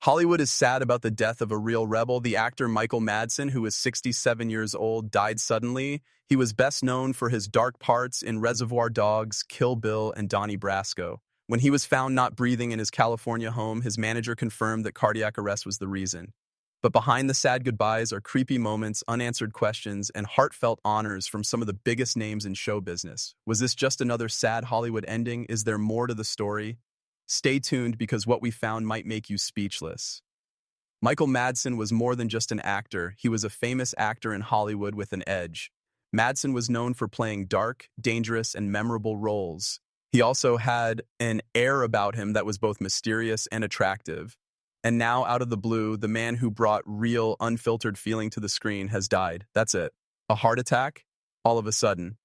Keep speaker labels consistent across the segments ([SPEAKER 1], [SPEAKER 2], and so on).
[SPEAKER 1] Hollywood is sad about the death of a real rebel. The actor Michael Madsen, who was 67 years old, died suddenly. He was best known for his dark parts in Reservoir Dogs, Kill Bill, and Donnie Brasco. When he was found not breathing in his California home, his manager confirmed that cardiac arrest was the reason. But behind the sad goodbyes are creepy moments, unanswered questions, and heartfelt honors from some of the biggest names in show business. Was this just another sad Hollywood ending? Is there more to the story? Stay tuned because what we found might make you speechless. Michael Madsen was more than just an actor. He was a famous actor in Hollywood with an edge. Madsen was known for playing dark, dangerous, and memorable roles. He also had an air about him that was both mysterious and attractive. And now, out of the blue, the man who brought real, unfiltered feeling to the screen has died. That's it. A heart attack? All of a sudden.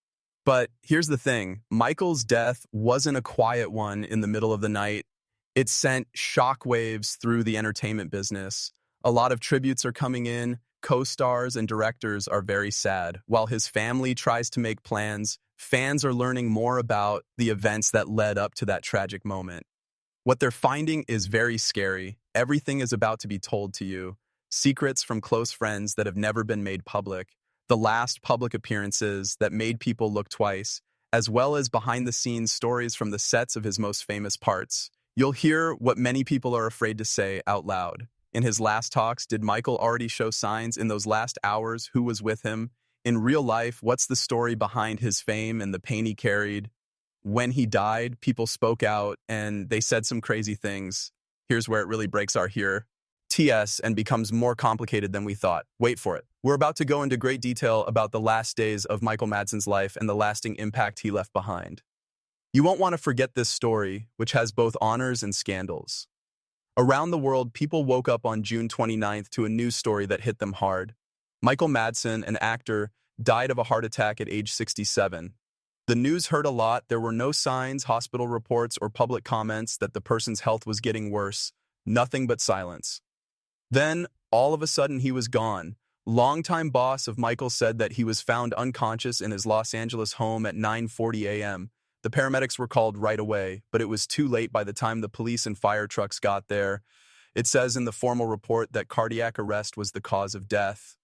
[SPEAKER 1] But here's the thing. Michael's death wasn't a quiet one in the middle of the night. It sent shockwaves through the entertainment business. A lot of tributes are coming in. Co-stars and directors are very sad. While his family tries to make plans, fans are learning more about the events that led up to that tragic moment. What they're finding is very scary. Everything is about to be told to you. Secrets from close friends that have never been made public. The last public appearances that made people look twice, as well as behind-the-scenes stories from the sets of his most famous parts. You'll hear what many people are afraid to say out loud. In his last talks, did Michael already show signs in those last hours? Who was with him? In real life, what's the story behind his fame and the pain he carried? When he died, people spoke out and they said some crazy things. Here's where it really breaks our TS and becomes more complicated than we thought. Wait for it. We're about to go into great detail about the last days of Michael Madsen's life and the lasting impact he left behind. You won't want to forget this story, which has both honors and scandals. Around the world, people woke up on June 29th to a news story that hit them hard. Michael Madsen, an actor, died of a heart attack at age 67. The news hurt a lot. There were no signs, hospital reports, or public comments that the person's health was getting worse. Nothing but silence. Then, all of a sudden, he was gone. Longtime boss of Michael said that he was found unconscious in his Los Angeles home at 9:40 a.m. The paramedics were called right away, but it was too late by the time the police and fire trucks got there. It says in the formal report that cardiac arrest was the cause of death.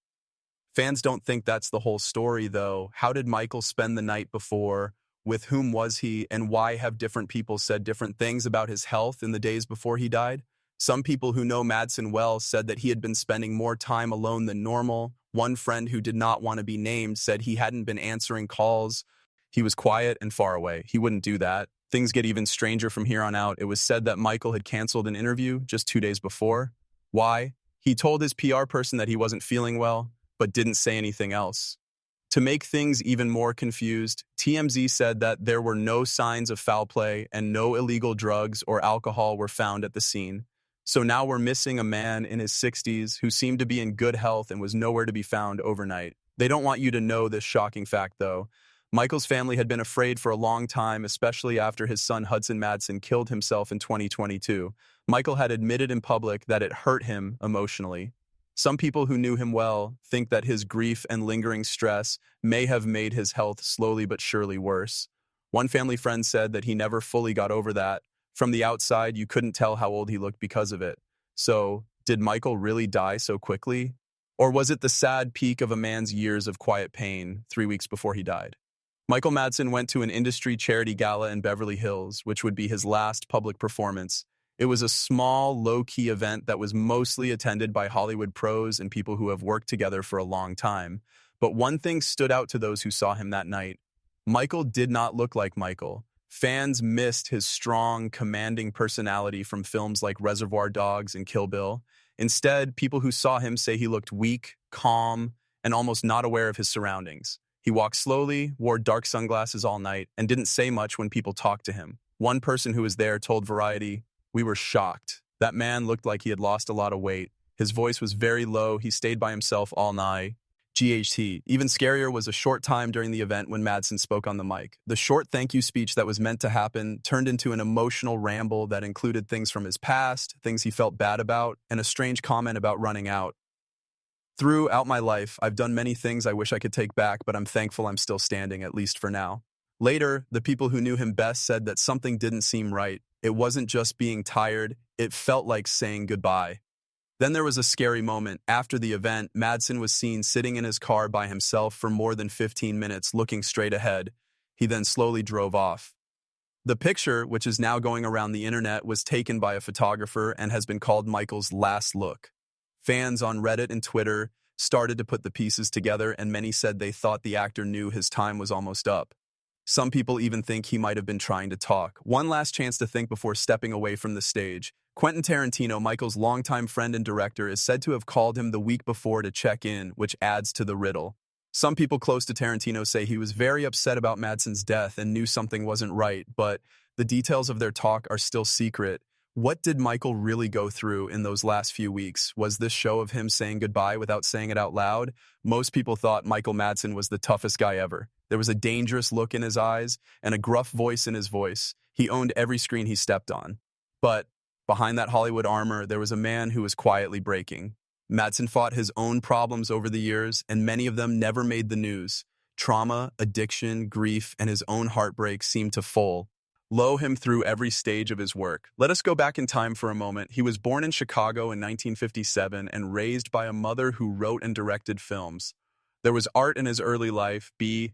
[SPEAKER 1] Fans don't think that's the whole story, though. How did Michael spend the night before? With whom was he? And why have different people said different things about his health in the days before he died? Some people who know Madsen well said that he had been spending more time alone than normal. One friend who did not want to be named said he hadn't been answering calls. He was quiet and far away. He wouldn't do that. Things get even stranger from here on out. It was said that Michael had canceled an interview just 2 days before. Why? He told his PR person that he wasn't feeling well, but didn't say anything else. To make things even more confused, TMZ said that there were no signs of foul play and no illegal drugs or alcohol were found at the scene. So now we're missing a man in his 60s who seemed to be in good health and was nowhere to be found overnight. They don't want you to know this shocking fact, though. Michael's family had been afraid for a long time, especially after his son Hudson Madsen killed himself in 2022. Michael had admitted in public that it hurt him emotionally. Some people who knew him well think that his grief and lingering stress may have made his health slowly but surely worse. One family friend said that he never fully got over that. From the outside, you couldn't tell how old he looked because of it. So, did Michael really die so quickly? Or was it the sad peak of a man's years of quiet pain 3 weeks before he died? Michael Madsen went to an industry charity gala in Beverly Hills, which would be his last public performance. It was a small, low-key event that was mostly attended by Hollywood pros and people who have worked together for a long time. But one thing stood out to those who saw him that night. Michael did not look like Michael. Fans missed his strong, commanding personality from films like Reservoir Dogs and Kill Bill. Instead, people who saw him say he looked weak, calm, and almost not aware of his surroundings. He walked slowly, wore dark sunglasses all night, and didn't say much when people talked to him. One person who was there told Variety, "We were shocked. That man looked like he had lost a lot of weight. His voice was very low. He stayed by himself all night." GHT. Even scarier was a short time during the event when Madsen spoke on the mic. The short thank you speech that was meant to happen turned into an emotional ramble that included things from his past, things he felt bad about, and a strange comment about running out. "Throughout my life, I've done many things I wish I could take back, but I'm thankful I'm still standing, at least for now." Later, the people who knew him best said that something didn't seem right. It wasn't just being tired, it felt like saying goodbye. Then there was a scary moment. After the event, Madsen was seen sitting in his car by himself for more than 15 minutes, looking straight ahead. He then slowly drove off. The picture, which is now going around the internet, was taken by a photographer and has been called Michael's last look. Fans on Reddit and Twitter started to put the pieces together, and many said they thought the actor knew his time was almost up. Some people even think he might have been trying to talk. One last chance to think before stepping away from the stage. Quentin Tarantino, Michael's longtime friend and director, is said to have called him the week before to check in, which adds to the riddle. Some people close to Tarantino say he was very upset about Madsen's death and knew something wasn't right, but the details of their talk are still secret. What did Michael really go through in those last few weeks? Was this show of him saying goodbye without saying it out loud? Most people thought Michael Madsen was the toughest guy ever. There was a dangerous look in his eyes and a gruff voice in his voice. He owned every screen he stepped on. But behind that Hollywood armor, there was a man who was quietly breaking. Madsen fought his own problems over the years, and many of them never made the news. Trauma, addiction, grief, and his own heartbreak seemed to follow him through every stage of his work. Let us go back in time for a moment. He was born in Chicago in 1957 and raised by a mother who wrote and directed films. There was art in his early life. He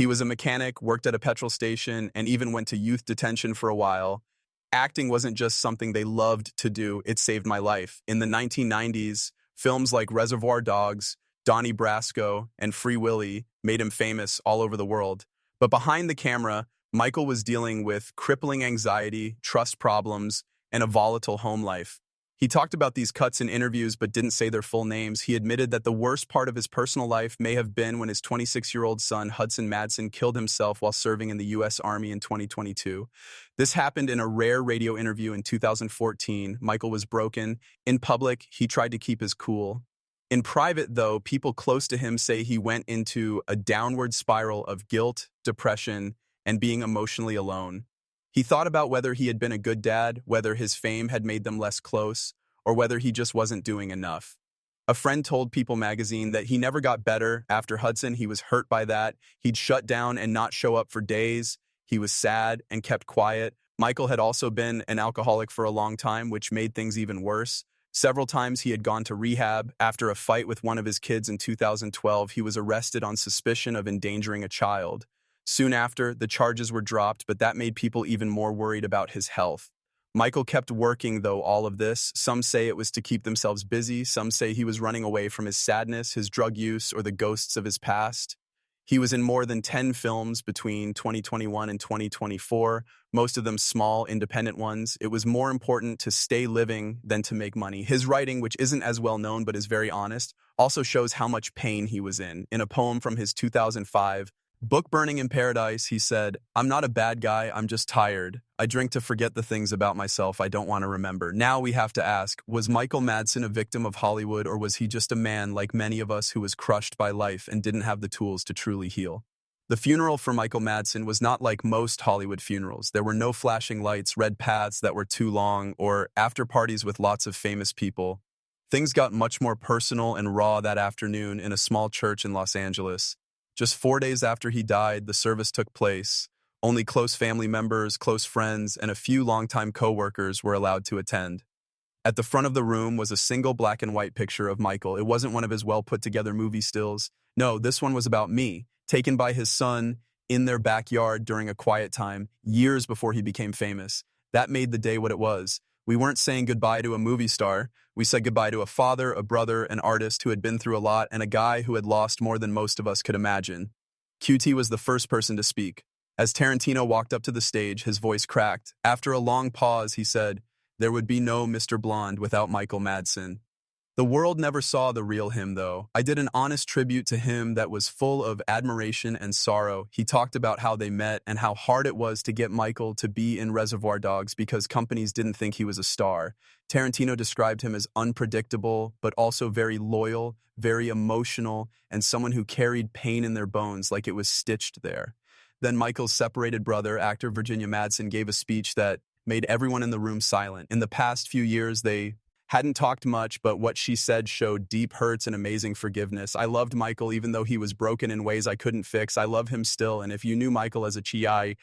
[SPEAKER 1] was a mechanic, worked at a petrol station, and even went to youth detention for a while. Acting wasn't just something they loved to do, it saved my life. In the 1990s, films like Reservoir Dogs, Donnie Brasco, and Free Willy made him famous all over the world. But behind the camera, Michael was dealing with crippling anxiety, trust problems, and a volatile home life. He talked about these cuts in interviews but didn't say their full names. He admitted that the worst part of his personal life may have been when his 26-year-old son, Hudson Madsen, killed himself while serving in the U.S. Army in 2022. This happened in a rare radio interview in 2014. Michael was broken. In public, he tried to keep his cool. In private, though, people close to him say he went into a downward spiral of guilt, depression, and being emotionally alone. He thought about whether he had been a good dad, whether his fame had made them less close, or whether he just wasn't doing enough. A friend told People magazine that he never got better after Hudson. He was hurt by that. He'd shut down and not show up for days. He was sad and kept quiet. Michael had also been an alcoholic for a long time, which made things even worse. Several times he had gone to rehab. After a fight with one of his kids in 2012, he was arrested on suspicion of endangering a child. Soon after, the charges were dropped, but that made people even more worried about his health. Michael kept working, though, all of this. Some say it was to keep themselves busy. Some say he was running away from his sadness, his drug use, or the ghosts of his past. He was in more than 10 films between 2021 and 2024, most of them small, independent ones. It was more important to stay living than to make money. His writing, which isn't as well known but is very honest, also shows how much pain he was in. In a poem from his 2005 book Burning in Paradise, he said, "I'm not a bad guy, I'm just tired. I drink to forget the things about myself I don't want to remember." Now we have to ask, was Michael Madsen a victim of Hollywood, or was he just a man like many of us who was crushed by life and didn't have the tools to truly heal? The funeral for Michael Madsen was not like most Hollywood funerals. There were no flashing lights, red paths that were too long, or after parties with lots of famous people. Things got much more personal and raw that afternoon in a small church in Los Angeles. Just 4 days after he died, the service took place. Only close family members, close friends, and a few longtime co-workers were allowed to attend. At the front of the room was a single black and white picture of Michael. It wasn't one of his well-put-together movie stills. No, this one was about me, taken by his son in their backyard during a quiet time, years before he became famous. That made the day what it was. We weren't saying goodbye to a movie star. We said goodbye to a father, a brother, an artist who had been through a lot, and a guy who had lost more than most of us could imagine. QT was the first person to speak. As Tarantino walked up to the stage, his voice cracked. After a long pause, he said, "There would be no Mr. Blonde without Michael Madsen." The world never saw the real him, though. I did an honest tribute to him that was full of admiration and sorrow. He talked about how they met and how hard it was to get Michael to be in Reservoir Dogs because companies didn't think he was a star. Tarantino described him as unpredictable, but also very loyal, very emotional, and someone who carried pain in their bones like it was stitched there. Then Michael's separated brother, actor Virginia Madsen, gave a speech that made everyone in the room silent. In the past few years, they hadn't talked much, but what she said showed deep hurts and amazing forgiveness. "I loved Michael even though he was broken in ways I couldn't fix. I love him still, and if you knew Michael as a chi,